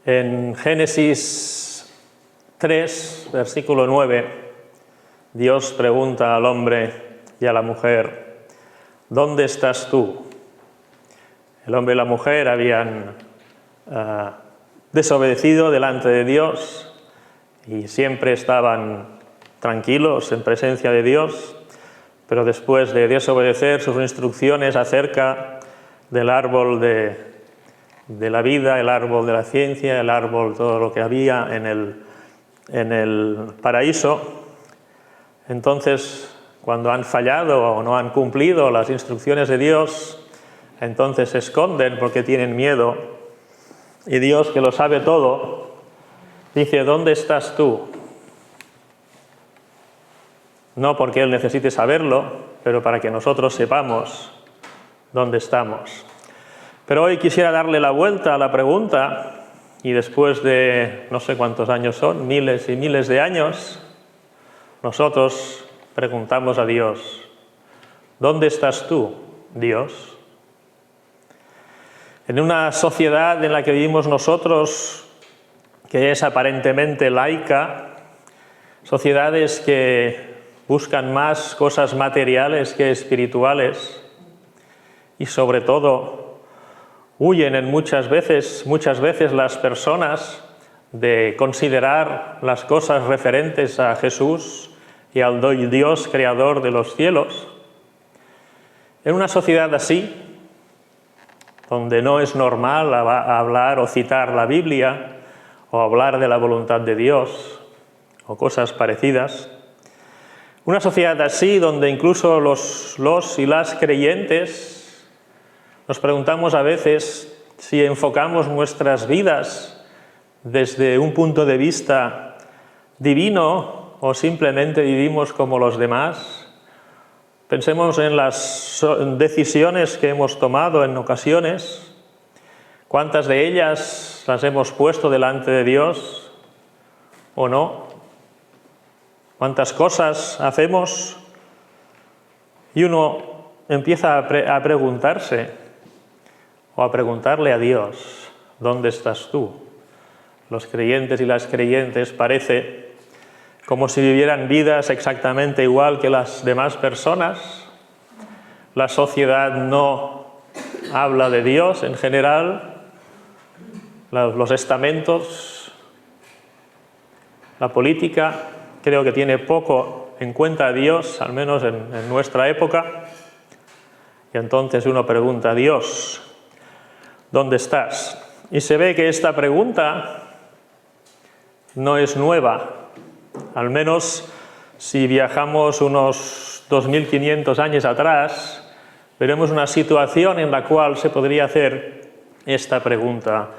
En Génesis 3, versículo 9, Dios pregunta al hombre y a la mujer: ¿dónde estás tú? El hombre y la mujer habían desobedecido delante de Dios y siempre estaban tranquilos en presencia de Dios, pero después de desobedecer sus instrucciones acerca del árbol de la vida, el árbol de la ciencia, el árbol, todo lo que había en el paraíso, entonces cuando han fallado o no han cumplido las instrucciones de Dios, entonces se esconden porque tienen miedo, y Dios, que lo sabe todo, dice: ¿dónde estás tú? No porque Él necesite saberlo, pero para que nosotros sepamos dónde estamos. Pero hoy quisiera darle la vuelta a la pregunta, y después de no sé cuántos años son, miles y miles de años, nosotros preguntamos a Dios: ¿dónde estás tú, Dios? En una sociedad en la que vivimos nosotros, que es aparentemente laica, sociedades que buscan más cosas materiales que espirituales, y sobre todo huyen muchas veces las personas de considerar las cosas referentes a Jesús y al Dios creador de los cielos. En una sociedad así, donde no es normal hablar o citar la Biblia o hablar de la voluntad de Dios o cosas parecidas, una sociedad así donde incluso los y las creyentes nos preguntamos a veces si enfocamos nuestras vidas desde un punto de vista divino o simplemente vivimos como los demás. Pensemos en las decisiones que hemos tomado en ocasiones, cuántas de ellas las hemos puesto delante de Dios o no, cuántas cosas hacemos, y uno empieza a preguntarse o a preguntarle a Dios: ¿dónde estás tú? Los creyentes y las creyentes parece como si vivieran vidas exactamente igual que las demás personas. La sociedad no habla de Dios en general, los estamentos, la política creo que tiene poco en cuenta a Dios, al menos en nuestra época, y entonces uno pregunta: Dios, ¿dónde estás? Y se ve que esta pregunta no es nueva. Al menos si viajamos unos 2500 años atrás, veremos una situación en la cual se podría hacer esta pregunta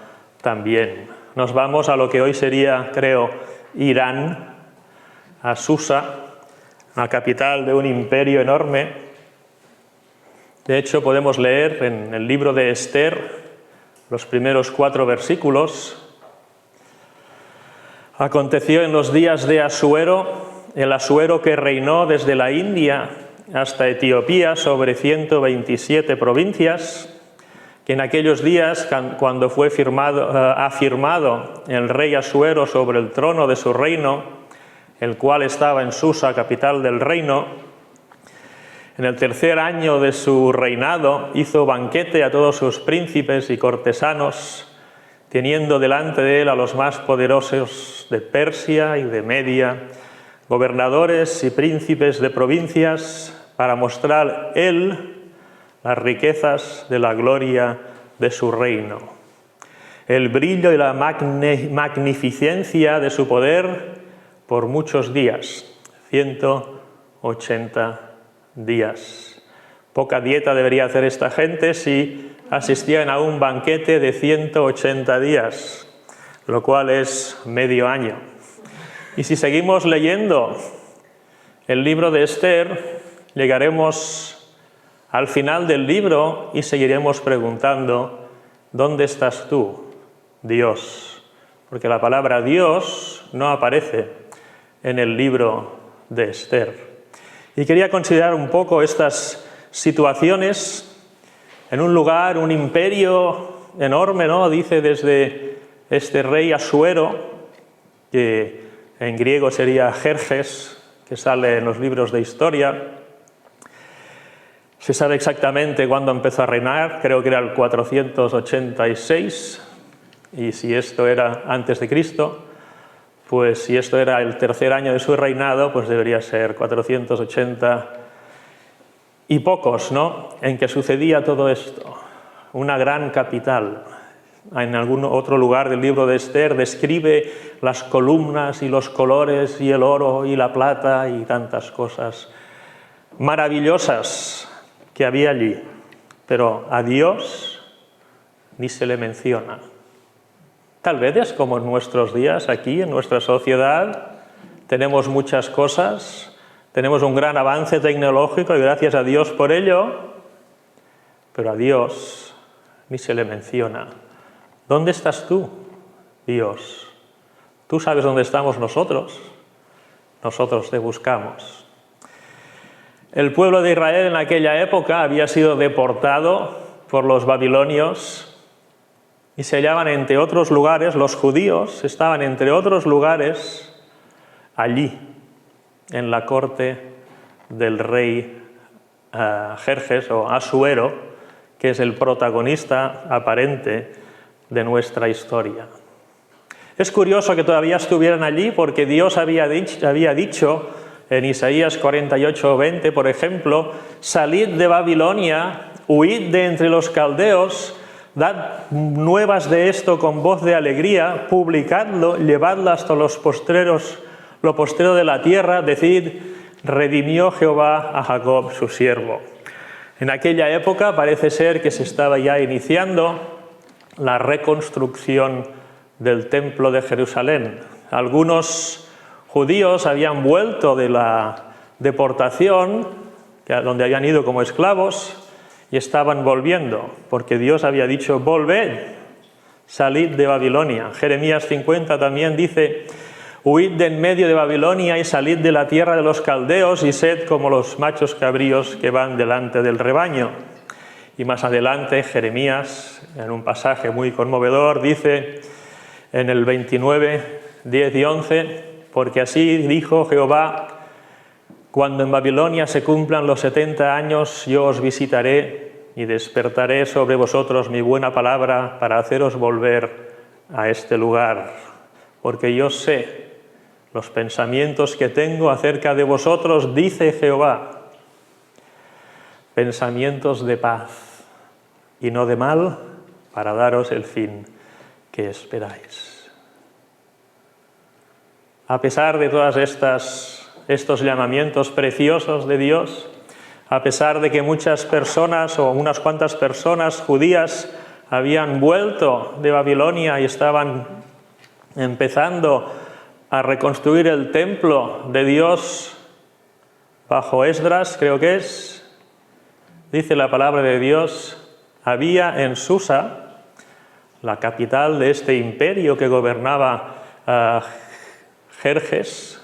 también. Nos vamos a lo que hoy sería, creo, Irán, a Susa, la capital de un imperio enorme. De hecho, podemos leer en el libro de Esther los primeros 4 versículos. Aconteció en los días de Asuero, el Asuero que reinó desde la India hasta Etiopía sobre 127 provincias, que en aquellos días, cuando fue afirmado el rey Asuero sobre el trono de su reino, el cual estaba en Susa, capital del reino, en el 3er año de su reinado hizo banquete a todos sus príncipes y cortesanos, teniendo delante de él a los más poderosos de Persia y de Media, gobernadores y príncipes de provincias, para mostrar él las riquezas de la gloria de su reino, el brillo y la magnificencia de su poder por muchos días, 180 días. Poca dieta debería hacer esta gente si asistían a un banquete de 180 días, lo cual es medio año. Y si seguimos leyendo el libro de Esther, llegaremos al final del libro y seguiremos preguntando: ¿dónde estás tú, Dios? Porque la palabra Dios no aparece en el libro de Esther. Y quería considerar un poco estas situaciones en un lugar, un imperio enorme, ¿no? Dice desde este rey Asuero, que en griego sería Jerjes, que sale en los libros de historia. Se sabe exactamente cuándo empezó a reinar, creo que era el 486, y si esto era antes de Cristo, pues si esto era el tercer año de su reinado, pues debería ser 480 y pocos, ¿no?, en que sucedía todo esto. Una gran capital. En algún otro lugar del libro de Esther describe las columnas y los colores y el oro y la plata y tantas cosas maravillosas que había allí. Pero a Dios ni se le menciona. Tal vez es como en nuestros días, aquí en nuestra sociedad, tenemos muchas cosas, tenemos un gran avance tecnológico y gracias a Dios por ello, pero a Dios ni se le menciona. ¿Dónde estás tú, Dios? Tú sabes dónde estamos nosotros te buscamos. El pueblo de Israel en aquella época había sido deportado por los babilonios y se hallaban entre otros lugares, los judíos estaban entre otros lugares allí, en la corte del rey Jerjes o Asuero, que es el protagonista aparente de nuestra historia. Es curioso que todavía estuvieran allí porque Dios había dicho en Isaías 48:20, por ejemplo, salid de Babilonia, huid de entre los caldeos, dad nuevas de esto con voz de alegría, publicadlo, llevadlo hasta lo postrero de la tierra, decid, redimió Jehová a Jacob su siervo. En aquella época parece ser que se estaba ya iniciando la reconstrucción del templo de Jerusalén. Algunos judíos habían vuelto de la deportación, donde habían ido como esclavos, y estaban volviendo, porque Dios había dicho, volved, salid de Babilonia. Jeremías 50 también dice, huid de en medio de Babilonia y salid de la tierra de los caldeos y sed como los machos cabríos que van delante del rebaño. Y más adelante Jeremías, en un pasaje muy conmovedor, dice en el 29, 10 y 11, porque así dijo Jehová, cuando en Babilonia se cumplan los 70 años, yo os visitaré y despertaré sobre vosotros mi buena palabra para haceros volver a este lugar. Porque yo sé los pensamientos que tengo acerca de vosotros, dice Jehová, pensamientos de paz y no de mal, para daros el fin que esperáis. A pesar de todas estos llamamientos preciosos de Dios, a pesar de que muchas personas o unas cuantas personas judías habían vuelto de Babilonia y estaban empezando a reconstruir el templo de Dios bajo Esdras, creo que es, dice la palabra de Dios, había en Susa, la capital de este imperio que gobernaba Jerjes,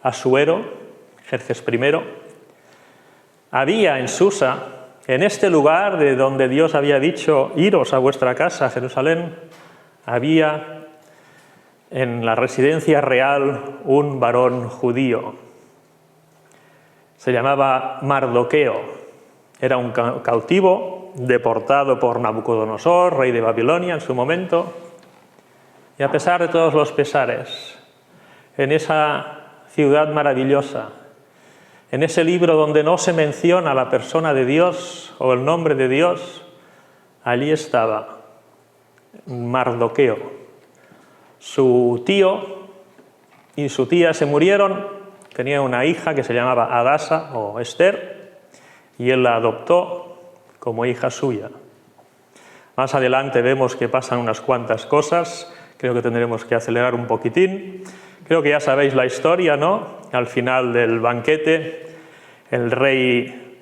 Asuero, Jerjes I, había en Susa, en este lugar de donde Dios había dicho, iros a vuestra casa, Jerusalén, había en la residencia real un varón judío. Se llamaba Mardoqueo. Era un cautivo deportado por Nabucodonosor, rey de Babilonia en su momento. Y a pesar de todos los pesares, en esa ciudad maravillosa, en ese libro donde no se menciona la persona de Dios o el nombre de Dios, allí estaba Mardoqueo. Su tío y su tía se murieron, tenía una hija que se llamaba Adasa o Esther, y él la adoptó como hija suya. Más adelante vemos que pasan unas cuantas cosas, creo que tendremos que acelerar un poquitín. Creo que ya sabéis la historia, ¿no? Al final del banquete, el rey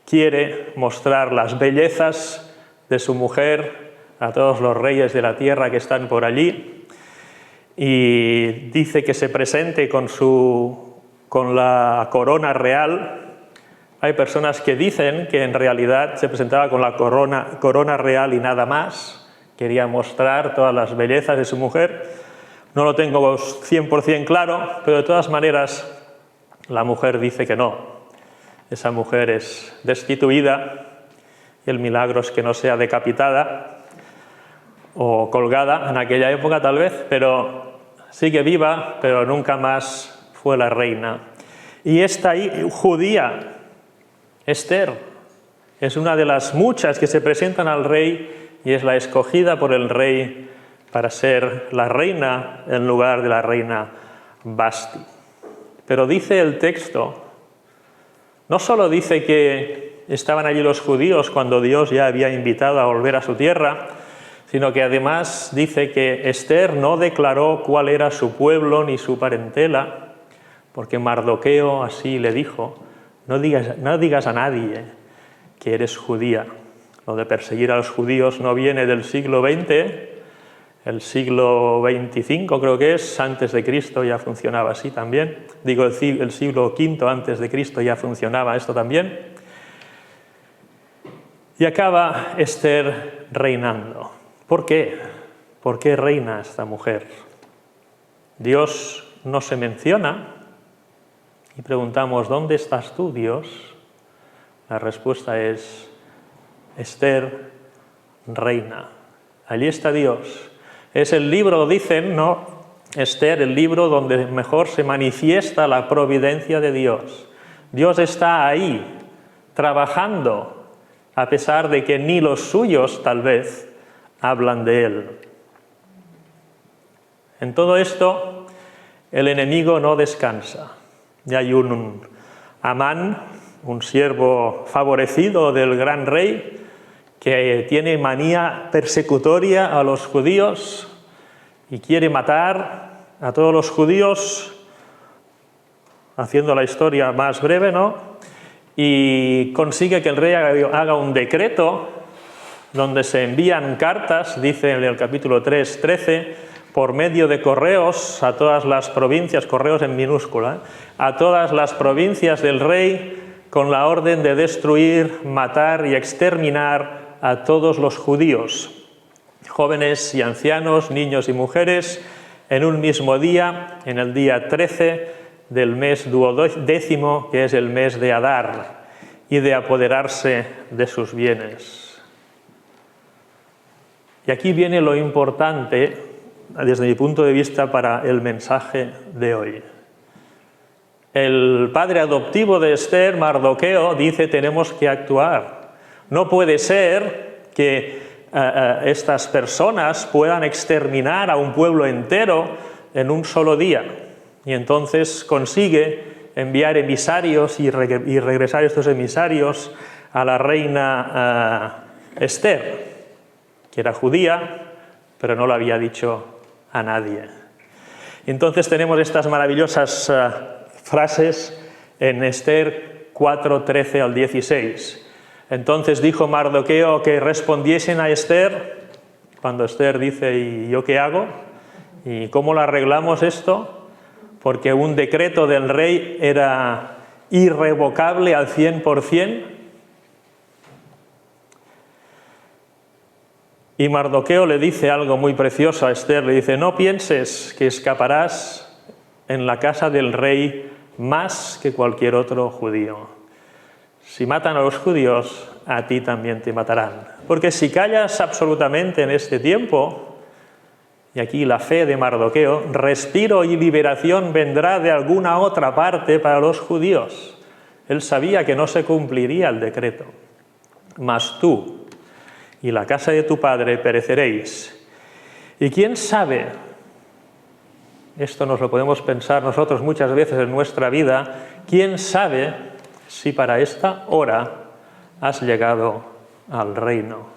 quiere mostrar las bellezas de su mujer a todos los reyes de la tierra que están por allí y dice que se presente con la corona real. Hay personas que dicen que en realidad se presentaba con la corona real y nada más, quería mostrar todas las bellezas de su mujer. No lo tengo 100% claro, pero de todas maneras la mujer dice que no. Esa mujer es destituida y el milagro es que no sea decapitada o colgada en aquella época tal vez, pero sigue viva, pero nunca más fue la reina. Y esta judía, Esther, es una de las muchas que se presentan al rey y es la escogida por el rey para ser la reina en lugar de la reina Vasti. Pero dice el texto, no solo dice que estaban allí los judíos cuando Dios ya había invitado a volver a su tierra, sino que además dice que Esther no declaró cuál era su pueblo ni su parentela, porque Mardoqueo así le dijo, no digas a nadie que eres judía. Lo de perseguir a los judíos no viene del siglo XX, el siglo XXV creo que es, antes de Cristo ya funcionaba así también. Digo, el siglo V antes de Cristo ya funcionaba esto también. Y acaba Esther reinando. ¿Por qué? ¿Por qué reina esta mujer? Dios no se menciona y preguntamos, ¿dónde estás tú, Dios? La respuesta es, Esther reina. Allí está Dios. Es el libro, dicen, ¿no? Esther, el libro donde mejor se manifiesta la providencia de Dios. Dios está ahí, trabajando, a pesar de que ni los suyos, tal vez, hablan de Él. En todo esto, el enemigo no descansa. Y hay un Amán, un siervo favorecido del gran rey, que tiene manía persecutoria a los judíos y quiere matar a todos los judíos, haciendo la historia más breve, ¿no? Y consigue que el rey haga un decreto donde se envían cartas, dice en el capítulo 3:13, por medio de correos a todas las provincias, correos en minúscula, a todas las provincias del rey con la orden de destruir, matar y exterminar a todos los judíos, jóvenes y ancianos, niños y mujeres, en un mismo día, en el día 13 del mes duodécimo, que es el mes de Adar, y de apoderarse de sus bienes. Y aquí viene lo importante, desde mi punto de vista, para el mensaje de hoy. El padre adoptivo de Esther, Mardoqueo, dice tenemos que actuar. No puede ser que estas personas puedan exterminar a un pueblo entero en un solo día. Y entonces consigue enviar emisarios y regresar estos emisarios a la reina Esther, que era judía, pero no lo había dicho a nadie. Y entonces tenemos estas maravillosas frases en Esther 4:13 al 16. Entonces dijo Mardoqueo que respondiesen a Esther, cuando Esther dice, ¿y yo qué hago? ¿Y cómo lo arreglamos esto? Porque un decreto del rey era irrevocable al 100%. Y Mardoqueo le dice algo muy precioso a Esther, le dice, no pienses que escaparás en la casa del rey más que cualquier otro judío. Si matan a los judíos, a ti también te matarán. Porque si callas absolutamente en este tiempo, y aquí la fe de Mardoqueo, respiro y liberación vendrá de alguna otra parte para los judíos. Él sabía que no se cumpliría el decreto. Mas tú y la casa de tu padre pereceréis. Y quién sabe, esto nos lo podemos pensar nosotros muchas veces en nuestra vida, quién sabe si para esta hora has llegado al reino.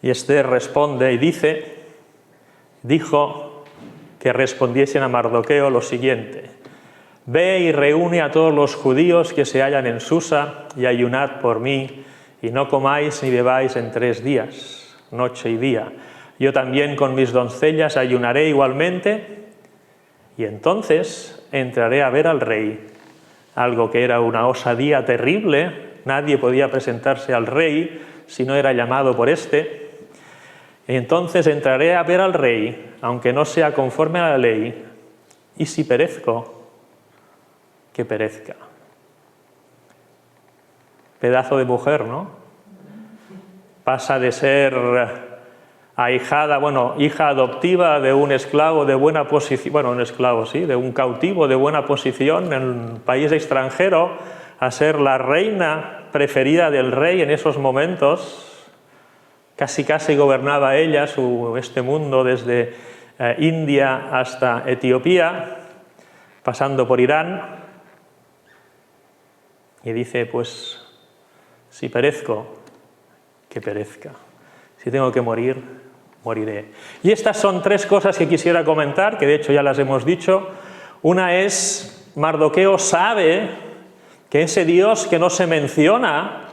Y Esther responde y dijo que respondiesen a Mardoqueo lo siguiente, ve y reúne a todos los judíos que se hallan en Susa y ayunad por mí y no comáis ni bebáis en 3 días, noche y día. Yo también con mis doncellas ayunaré igualmente y entonces entraré a ver al rey, algo que era una osadía terrible. Nadie podía presentarse al rey si no era llamado por éste. Entonces entraré a ver al rey, aunque no sea conforme a la ley, y si perezco, que perezca. Pedazo de mujer, ¿no? Pasa de ser ahijada, hija adoptiva de un esclavo de buena posición, un esclavo sí, de un cautivo de buena posición en un país extranjero, a ser la reina preferida del rey en esos momentos. Casi gobernaba ella este mundo desde India hasta Etiopía, pasando por Irán. Y dice, pues, si perezco, que perezca. Si tengo que morir, moriré. Y estas son tres cosas que quisiera comentar, que de hecho ya las hemos dicho. Una es, Mardoqueo sabe que ese Dios que no se menciona,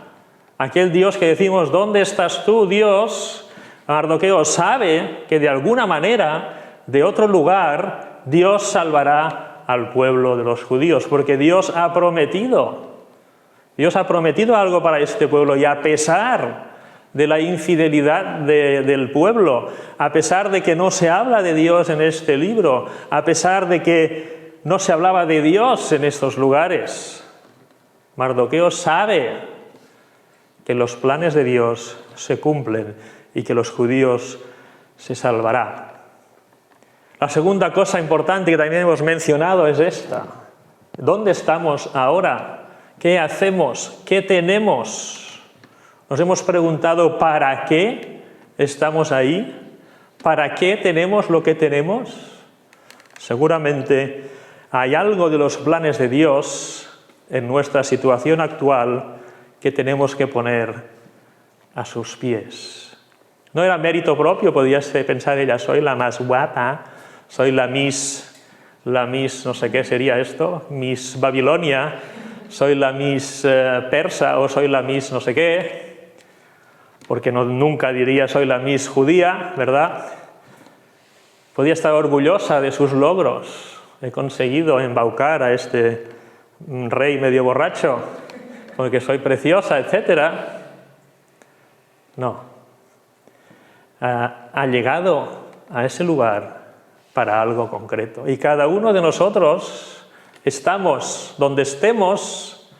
aquel Dios que decimos, ¿dónde estás tú, Dios? Mardoqueo sabe que de alguna manera, de otro lugar, Dios salvará al pueblo de los judíos, porque Dios ha prometido algo para este pueblo, y a pesar de la infidelidad del pueblo, a pesar de que no se habla de Dios en este libro, a pesar de que no se hablaba de Dios en estos lugares, Mardoqueo sabe que los planes de Dios se cumplen y que los judíos se salvarán. La segunda cosa importante que también hemos mencionado es esta. ¿Dónde estamos ahora? ¿Qué hacemos? ¿Qué tenemos? Nos hemos preguntado ¿para qué estamos ahí? ¿Para qué tenemos lo que tenemos? Seguramente hay algo de los planes de Dios en nuestra situación actual que tenemos que poner a sus pies. No era mérito propio, podía pensar ella, soy la más guapa, soy la Miss, no sé qué sería esto, Miss Babilonia, soy la Miss persa o soy la Miss no sé qué, porque nunca diría soy la Miss judía, ¿verdad? Podía estar orgullosa de sus logros. He conseguido embaucar a este rey medio borracho, porque soy preciosa, etc. No. Ha llegado a ese lugar para algo concreto. Y cada uno de nosotros estamos donde estemos,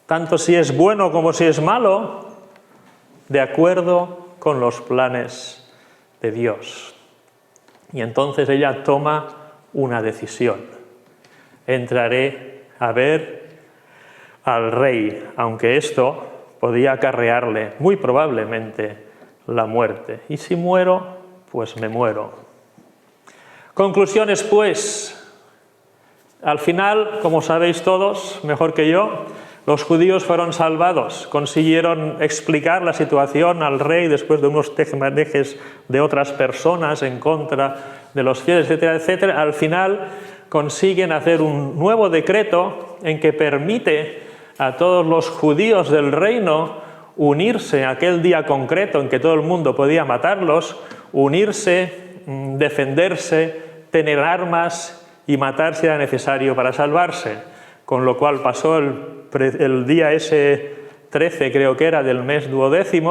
tanto si es bueno como si es malo, de acuerdo con los planes de Dios. Y entonces ella toma una decisión. Entraré a ver al rey, aunque esto podía acarrearle muy probablemente la muerte. Y si muero, pues me muero. Conclusiones, pues. Al final, como sabéis todos, mejor que yo, los judíos fueron salvados, consiguieron explicar la situación al rey después de unos tejemanejes de otras personas en contra de los fieles, etcétera, etcétera. Al final consiguen hacer un nuevo decreto en que permite a todos los judíos del reino unirse aquel día concreto en que todo el mundo podía matarlos, unirse, defenderse, tener armas y matar si era necesario para salvarse. Con lo cual pasó el día ese 13, creo que era, del mes 12,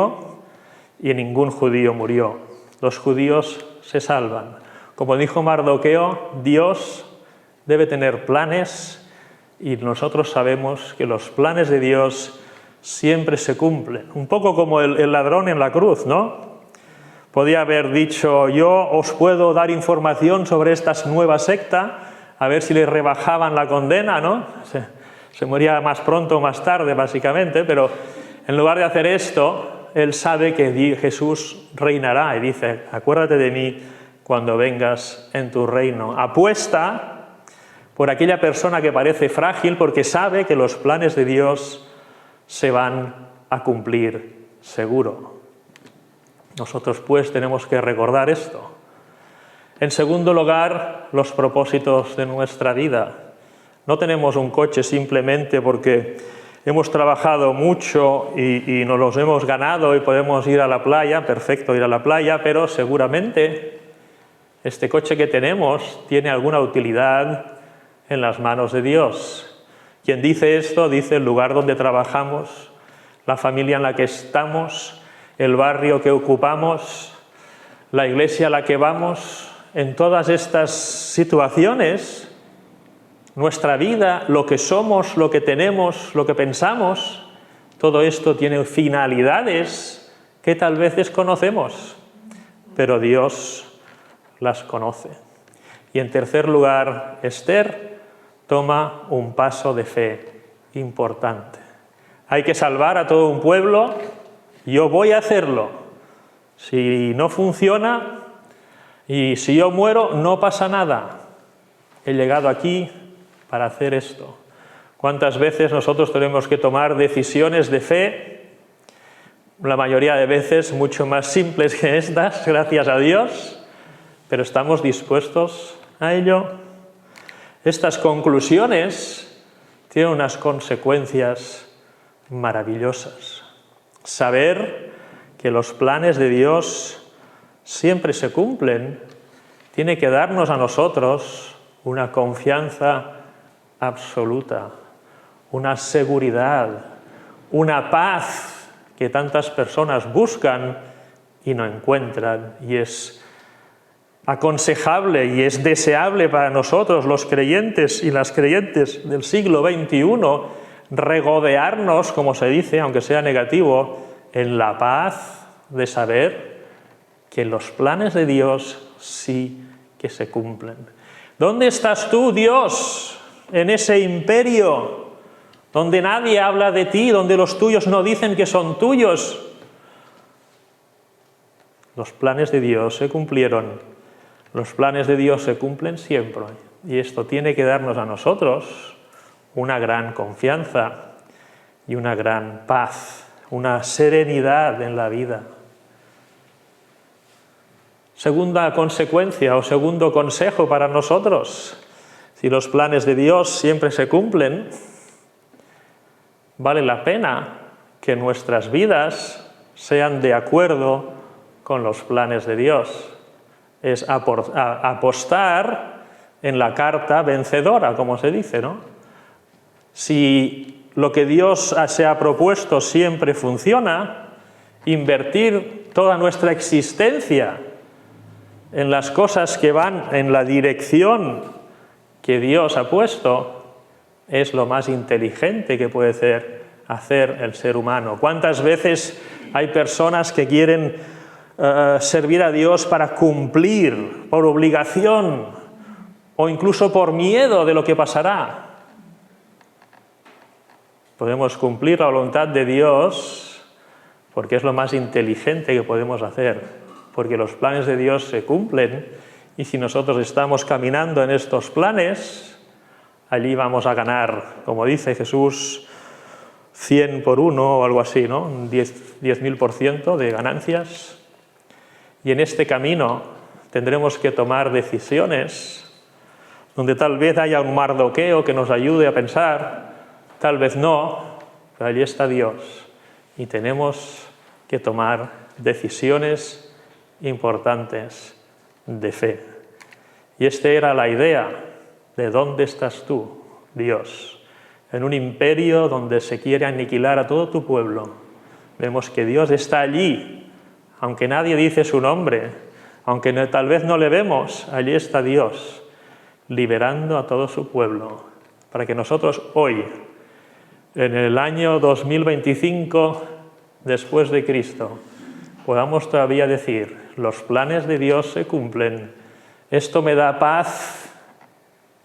y ningún judío murió. Los judíos se salvan. Como dijo Mardoqueo, Dios debe tener planes y nosotros sabemos que los planes de Dios siempre se cumplen. Un poco como el ladrón en la cruz, ¿no? Podía haber dicho, yo os puedo dar información sobre esta nueva secta, a ver si le rebajaban la condena, ¿no? Se moría más pronto o más tarde, básicamente, pero en lugar de hacer esto, él sabe que Jesús reinará y dice, acuérdate de mí cuando vengas en tu reino. Apuesta por aquella persona que parece frágil porque sabe que los planes de Dios se van a cumplir seguro. Nosotros pues tenemos que recordar esto. En segundo lugar, los propósitos de nuestra vida. No tenemos un coche simplemente porque hemos trabajado mucho y nos los hemos ganado y podemos ir a la playa, perfecto ir a la playa, pero seguramente este coche que tenemos tiene alguna utilidad en las manos de Dios. Quien dice esto, dice el lugar donde trabajamos, la familia en la que estamos, el barrio que ocupamos, la iglesia a la que vamos, en todas estas situaciones, nuestra vida, lo que somos, lo que tenemos, lo que pensamos, todo esto tiene finalidades que tal vez desconocemos, pero Dios las conoce. Y en tercer lugar, Esther toma un paso de fe importante. Hay que salvar a todo un pueblo, yo voy a hacerlo. Si no funciona y si yo muero, no pasa nada. He llegado aquí para hacer esto. ¿Cuántas veces nosotros tenemos que tomar decisiones de fe? La mayoría de veces mucho más simples que estas, gracias a Dios, pero ¿estamos dispuestos a ello? Estas conclusiones tienen unas consecuencias maravillosas. Saber que los planes de Dios siempre se cumplen tiene que darnos a nosotros una confianza absoluta, una seguridad, una paz que tantas personas buscan y no encuentran, y es aconsejable y es deseable para nosotros, los creyentes y las creyentes del siglo XXI, regodearnos, como se dice, aunque sea negativo, en la paz de saber que los planes de Dios sí que se cumplen. ¿Dónde estás tú, Dios, en ese imperio donde nadie habla de ti, donde los tuyos no dicen que son tuyos? Los planes de Dios se cumplieron. Los planes de Dios se cumplen siempre. Y esto tiene que darnos a nosotros una gran confianza y una gran paz, una serenidad en la vida. Segunda consecuencia o segundo consejo para nosotros: si los planes de Dios siempre se cumplen, vale la pena que nuestras vidas sean de acuerdo con los planes de Dios. Es apostar en la carta vencedora, como se dice, ¿no? Si lo que Dios se ha propuesto siempre funciona, invertir toda nuestra existencia en las cosas que van en la dirección que Dios ha puesto es lo más inteligente que puede hacer el ser humano. ¿Cuántas veces hay personas que quieren servir a Dios para cumplir, por obligación o incluso por miedo de lo que pasará? Podemos cumplir la voluntad de Dios porque es lo más inteligente que podemos hacer, porque los planes de Dios se cumplen, y si nosotros estamos caminando en estos planes, allí vamos a ganar, como dice Jesús, 100 por 1 o algo así, ¿no? 10.000% de ganancias. Y en este camino tendremos que tomar decisiones donde tal vez haya un mardoqueo que nos ayude a pensar, tal vez no, pero allí está Dios. Y tenemos que tomar decisiones importantes de fe. Y esta era la idea de ¿dónde estás tú, Dios? En un imperio donde se quiere aniquilar a todo tu pueblo. Vemos que Dios está allí. Aunque nadie dice su nombre, aunque tal vez no le vemos, allí está Dios, liberando a todo su pueblo, para que nosotros hoy, en el año 2025, después de Cristo, podamos todavía decir: los planes de Dios se cumplen, esto me da paz,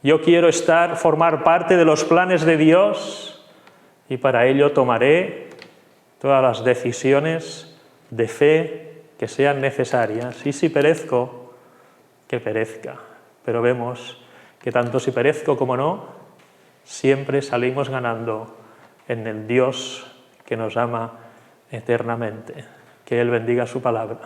yo quiero formar parte de los planes de Dios, y para ello tomaré todas las decisiones de fe que sean necesarias, y si perezco, que perezca. Pero vemos que tanto si perezco como no, siempre salimos ganando en el Dios que nos ama eternamente. Que Él bendiga su palabra.